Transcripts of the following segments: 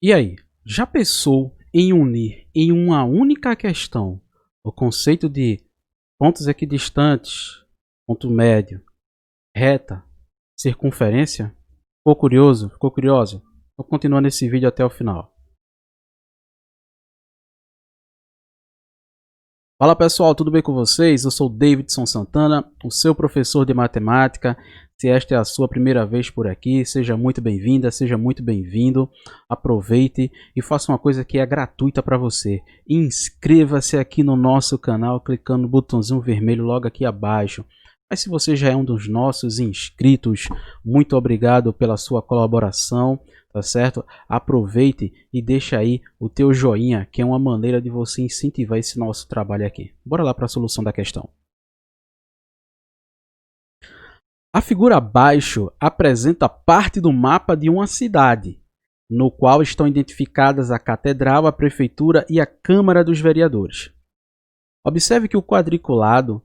E aí, já pensou em unir em uma única questão o conceito de pontos equidistantes, ponto médio, reta, circunferência? Ficou curioso? Ficou curiosa? Então continua nesse vídeo até o final. Fala pessoal, tudo bem com vocês? Eu sou Davidson Santana, o seu professor de matemática. Se esta é a sua primeira vez por aqui, seja muito bem-vinda, seja muito bem-vindo. Aproveite e faça uma coisa que é gratuita para você. Inscreva-se aqui no nosso canal clicando no botãozinho vermelho logo aqui abaixo. Mas se você já é um dos nossos inscritos, muito obrigado pela sua colaboração. Tá certo? Aproveite e deixa aí o teu joinha, que é uma maneira de você incentivar esse nosso trabalho aqui. Bora lá para a solução da questão. A figura abaixo apresenta parte do mapa de uma cidade, no qual estão identificadas a catedral, a prefeitura e a Câmara dos Vereadores. Observe que o quadriculado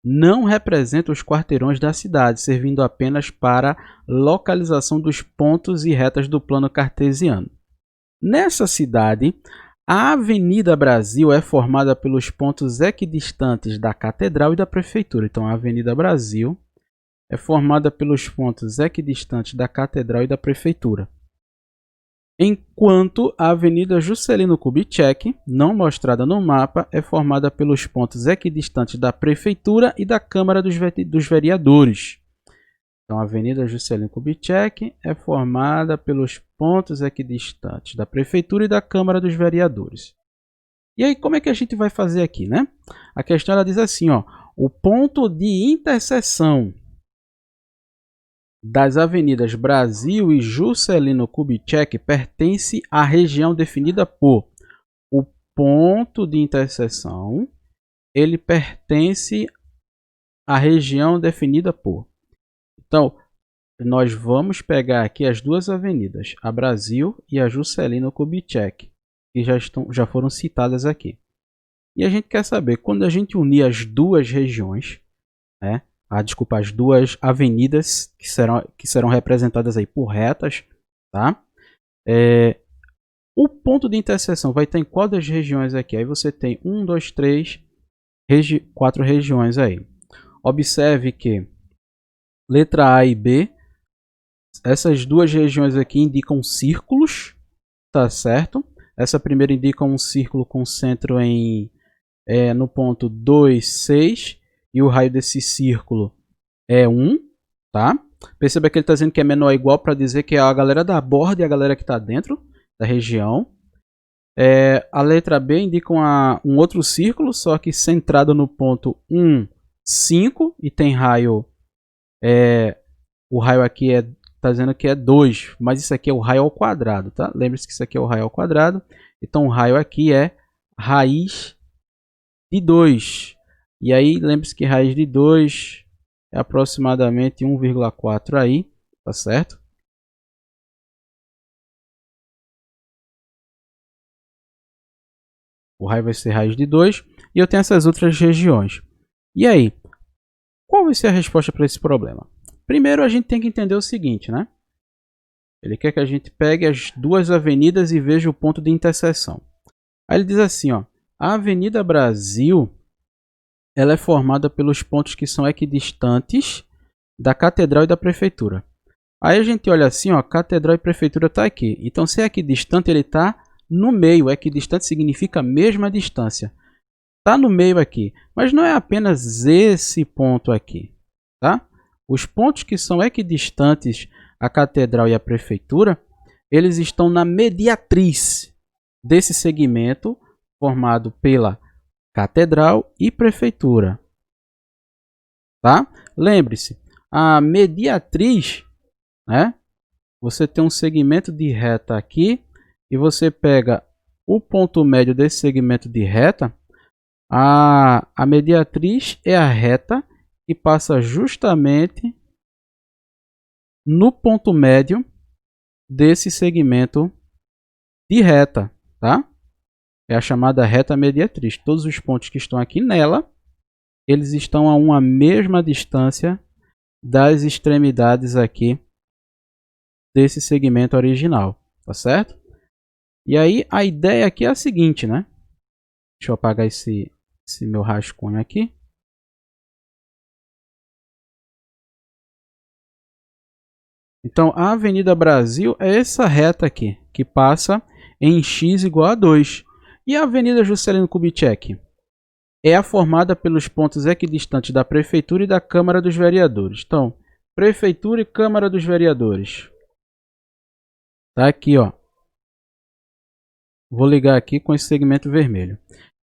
não representa os quarteirões da cidade, servindo apenas para localização dos pontos e retas do plano cartesiano. Nessa cidade, a Avenida Brasil é formada pelos pontos equidistantes da Catedral e da Prefeitura. Então, a Avenida Brasil é formada pelos pontos equidistantes da Catedral e da Prefeitura. Enquanto a Avenida Juscelino Kubitschek, não mostrada no mapa, é formada pelos pontos equidistantes da Prefeitura e da Câmara dos Vereadores. Então, a Avenida Juscelino Kubitschek é formada pelos pontos equidistantes da Prefeitura e da Câmara dos Vereadores. E aí, como é que a gente vai fazer aqui, né? A questão ela diz assim, ó, o ponto de interseção das avenidas Brasil e Juscelino Kubitschek pertence à região definida por o ponto de interseção, ele pertence à região definida por. Então, nós vamos pegar aqui as duas avenidas, a Brasil e a Juscelino Kubitschek, que já foram citadas aqui. E a gente quer saber, quando a gente unir as duas regiões, né, as duas avenidas que serão representadas aí por retas, tá? O ponto de interseção vai estar em qual das regiões aqui? Aí você tem 1, 2, 3, 4 regiões aí. Observe que letra A e B, essas duas regiões aqui indicam círculos, tá certo? Essa primeira indica um círculo com centro no ponto 2, 6, e o raio desse círculo é 1, tá? Perceba que ele está dizendo que é menor ou igual para dizer que é a galera da borda e a galera que está dentro da região. A letra B indica um outro círculo, só que centrado no ponto 1, 5, e tem raio, o raio aqui está dizendo que é 2, mas isso aqui é o raio ao quadrado, tá? Lembre-se que isso aqui é o raio ao quadrado, então o raio aqui é raiz de 2. E aí, lembre-se que raiz de 2 é aproximadamente 1,4 aí, tá certo? O raio vai ser raiz de 2. E eu tenho essas outras regiões. E aí, qual vai ser a resposta para esse problema? Primeiro, a gente tem que entender o seguinte, né? Ele quer que a gente pegue as duas avenidas e veja o ponto de interseção. Aí ele diz assim, ó, a Avenida Brasil, ela é formada pelos pontos que são equidistantes da Catedral e da Prefeitura. Aí a gente olha assim, ó, Catedral e Prefeitura está aqui. Então, se é equidistante, ele está no meio. Equidistante significa mesma distância. Está no meio aqui. Mas não é apenas esse ponto aqui, tá? Os pontos que são equidistantes à Catedral e à Prefeitura, eles estão na mediatriz desse segmento formado pela Catedral e Prefeitura, tá? Lembre-se, a mediatriz, né? Você tem um segmento de reta aqui e você pega o ponto médio desse segmento de reta. A mediatriz é a reta que passa justamente no ponto médio desse segmento de reta, tá? É a chamada reta mediatriz. Todos os pontos que estão aqui nela, eles estão a uma mesma distância das extremidades aqui desse segmento original, tá certo? E aí a ideia aqui é a seguinte, né? Deixa eu apagar esse meu rascunho aqui. Então a Avenida Brasil é essa reta aqui, que passa em x igual a 2. E a Avenida Juscelino Kubitschek? É a formada pelos pontos equidistantes da Prefeitura e da Câmara dos Vereadores. Então, Prefeitura e Câmara dos Vereadores. Tá aqui, ó. Vou ligar aqui com esse segmento vermelho.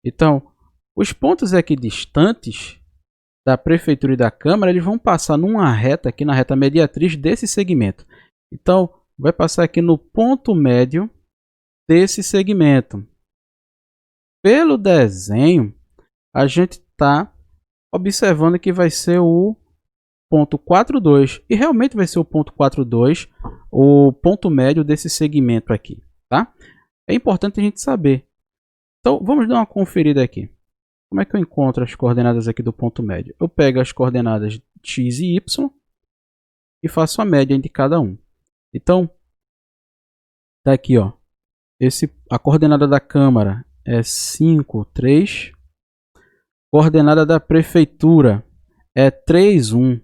Então, os pontos equidistantes da Prefeitura e da Câmara, eles vão passar numa reta aqui, na reta mediatriz desse segmento. Então, vai passar aqui no ponto médio desse segmento. Pelo desenho, a gente está observando que vai ser o ponto 42. E realmente vai ser o ponto 42, o ponto médio desse segmento aqui. Tá? É importante a gente saber. Então, vamos dar uma conferida aqui. Como é que eu encontro as coordenadas aqui do ponto médio? Eu pego as coordenadas x e y e faço a média de cada um. Então, tá aqui, ó. A coordenada da Câmara é 5, 3. Coordenada da Prefeitura é 3, 1.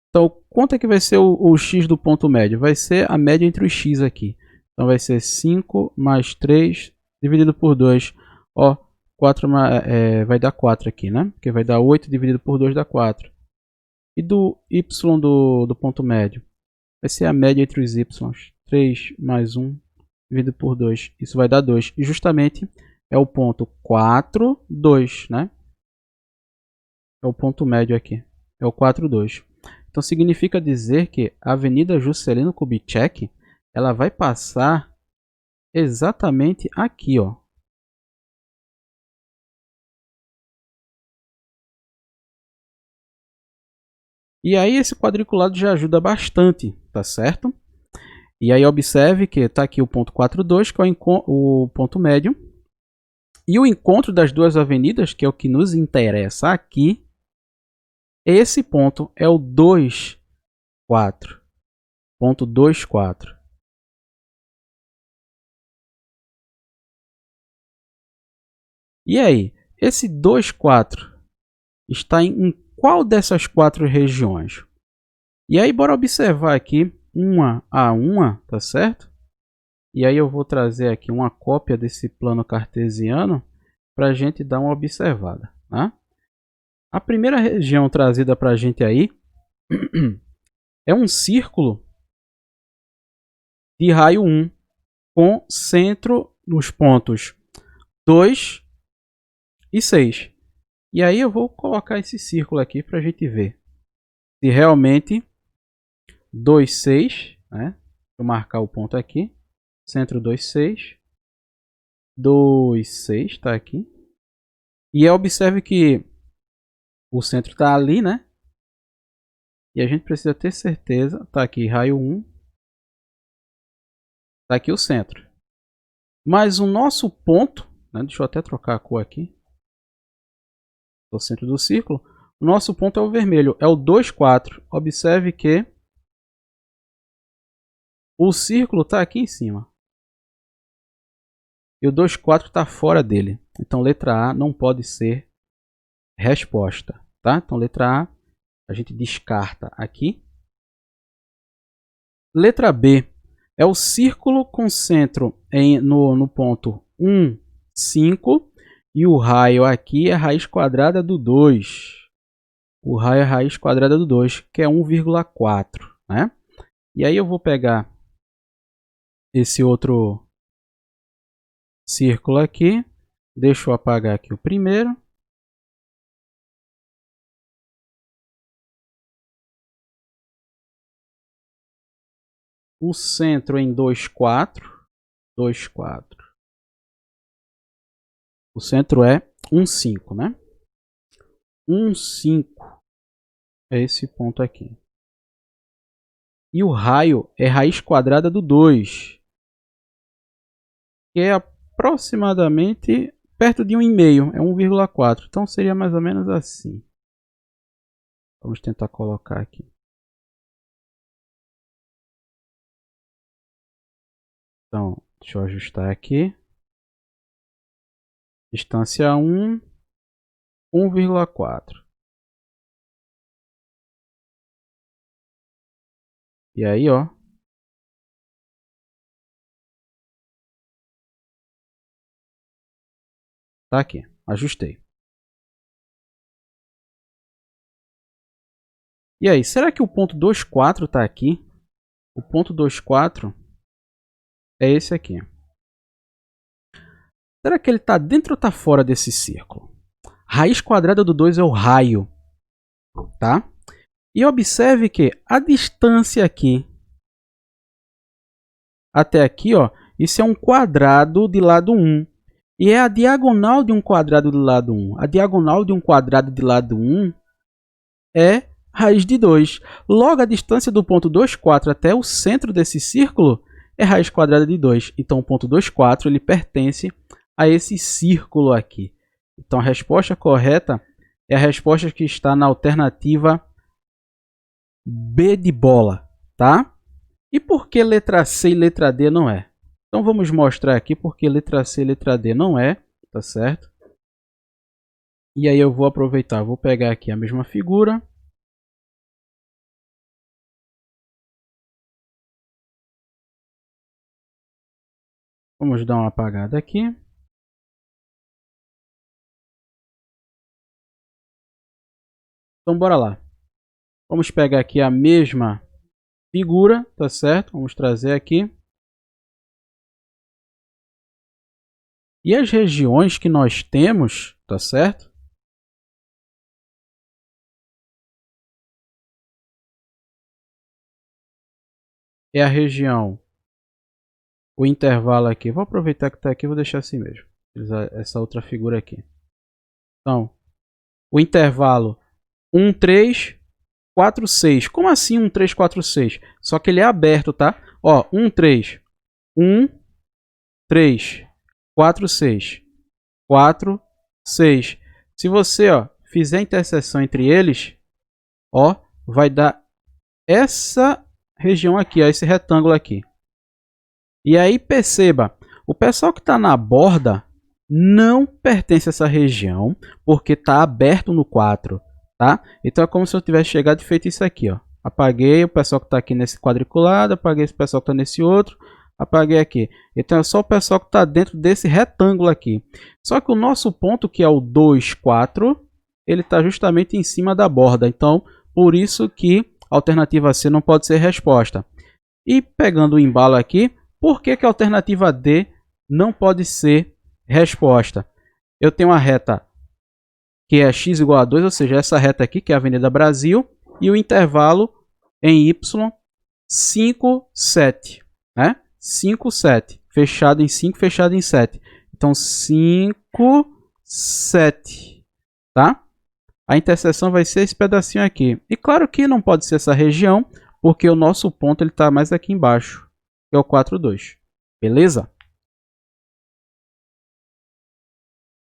Então, quanto é que vai ser o x do ponto médio? Vai ser a média entre os x aqui. Então, vai ser 5 mais 3 dividido por 2. Ó, 4, vai dar 4 aqui, né? Porque vai dar 8 dividido por 2 dá 4. E do y do ponto médio? Vai ser a média entre os y. 3 mais 1 dividido por 2. Isso vai dar 2. E justamente é o ponto 4, 2, né? É o ponto médio aqui. É o 4, 2. Então significa dizer que a Avenida Juscelino Kubitschek, ela vai passar exatamente aqui, ó. E aí esse quadriculado já ajuda bastante, tá certo? E aí observe que está aqui o ponto 42, que é o ponto médio. E o encontro das duas avenidas, que é o que nos interessa aqui, esse ponto é o 2, 4. Ponto 2, 4. E aí, esse 2, 4 está em qual dessas 4 regiões? E aí, bora observar aqui uma a uma, tá certo? E aí eu vou trazer aqui uma cópia desse plano cartesiano para a gente dar uma observada. Tá? A primeira região trazida para a gente aí é um círculo de raio 1 com centro nos pontos 2 e 6. E aí eu vou colocar esse círculo aqui para a gente ver se realmente 2, 6, né? Vou marcar o ponto aqui, centro 2, 6, 2, 6, está aqui. E observe que o centro está ali, né? E a gente precisa ter certeza, está aqui raio 1, está aqui o centro. Mas o nosso ponto, né? Deixa eu até trocar a cor aqui, o centro do círculo, o nosso ponto é o vermelho, é o 2, 4. Observe que o círculo está aqui em cima. E o 2, 4 está fora dele. Então, letra A não pode ser resposta. Tá? Então, letra A a gente descarta aqui. Letra B é o círculo com centro no ponto 1, 5. E o raio aqui é a raiz quadrada do 2. O raio é a raiz quadrada do 2, que é 1,4. Né? E aí eu vou pegar esse outro círculo aqui. Deixa eu apagar aqui o primeiro. O centro em 2, 4. 2, 4. O centro é 1, 5, né? 1, 5 é esse ponto aqui. E o raio é raiz quadrada do 2, que é aproximadamente perto de 1,5, é 1,4. Então seria mais ou menos assim. Vamos tentar colocar aqui. Então, deixa eu ajustar aqui. Distância 1, 1,4. E aí, ó. Tá aqui, ajustei. E aí, será que o ponto 24 está aqui? O ponto 24 é esse aqui. Será que ele está dentro ou está fora desse círculo? Raiz quadrada do 2 é o raio, tá? E observe que a distância aqui até aqui, ó, isso é um quadrado de lado 1. E é a diagonal de um quadrado de lado 1. A diagonal de um quadrado de lado 1 é raiz de 2. Logo, a distância do ponto 24 até o centro desse círculo é raiz quadrada de 2. Então, o ponto 24 ele pertence a esse círculo aqui. Então, a resposta correta é a resposta que está na alternativa B de bola, tá? E por que letra C e letra D não é? Então, vamos mostrar aqui porque letra C e letra D não é, tá certo? E aí eu vou aproveitar, vou pegar aqui a mesma figura. Vamos dar uma apagada aqui. Então, bora lá. Vamos pegar aqui a mesma figura, tá certo? Vamos trazer aqui. E as regiões que nós temos, tá certo? É a região, o intervalo aqui. Vou aproveitar que está aqui, vou deixar assim mesmo. Essa outra figura aqui. Então, o intervalo 1, 3, 4, 6. Como assim 1, 3, 4, 6? Só que ele é aberto, tá? Ó, 1, 3. 1, 3, 4, 6. 4, 6. Se você, ó, fizer a interseção entre eles, ó, vai dar essa região aqui, ó, esse retângulo aqui. E aí perceba, o pessoal que está na borda não pertence a essa região, porque está aberto no 4, tá? Então é como se eu tivesse chegado e feito isso aqui, ó. Apaguei o pessoal que está aqui nesse quadriculado, apaguei esse pessoal que está nesse outro, apaguei aqui. Então é só o pessoal que está dentro desse retângulo aqui. Só que o nosso ponto, que é o 2, 4, ele está justamente em cima da borda. Então, por isso que a alternativa C não pode ser resposta. E pegando o embalo aqui, por que a alternativa D não pode ser resposta? Eu tenho uma reta que é x igual a 2, ou seja, essa reta aqui, que é a Avenida Brasil, e o intervalo em y, 5, 7. Né? 5, 7. Fechado em 5, fechado em 7. Então, 5, 7. Tá? A interseção vai ser esse pedacinho aqui. E claro que não pode ser essa região, porque o nosso ponto está mais aqui embaixo, que é o 4, 2. Beleza?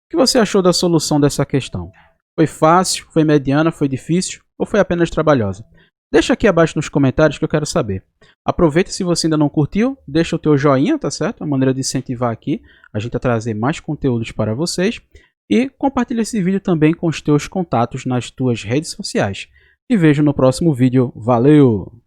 O que você achou da solução dessa questão? Foi fácil, foi mediana, foi difícil ou foi apenas trabalhosa? Deixa aqui abaixo nos comentários que eu quero saber. Aproveita, se você ainda não curtiu, deixa o teu joinha, tá certo? É uma maneira de incentivar aqui a gente a trazer mais conteúdos para vocês. E compartilha esse vídeo também com os teus contatos nas tuas redes sociais. Te vejo no próximo vídeo. Valeu!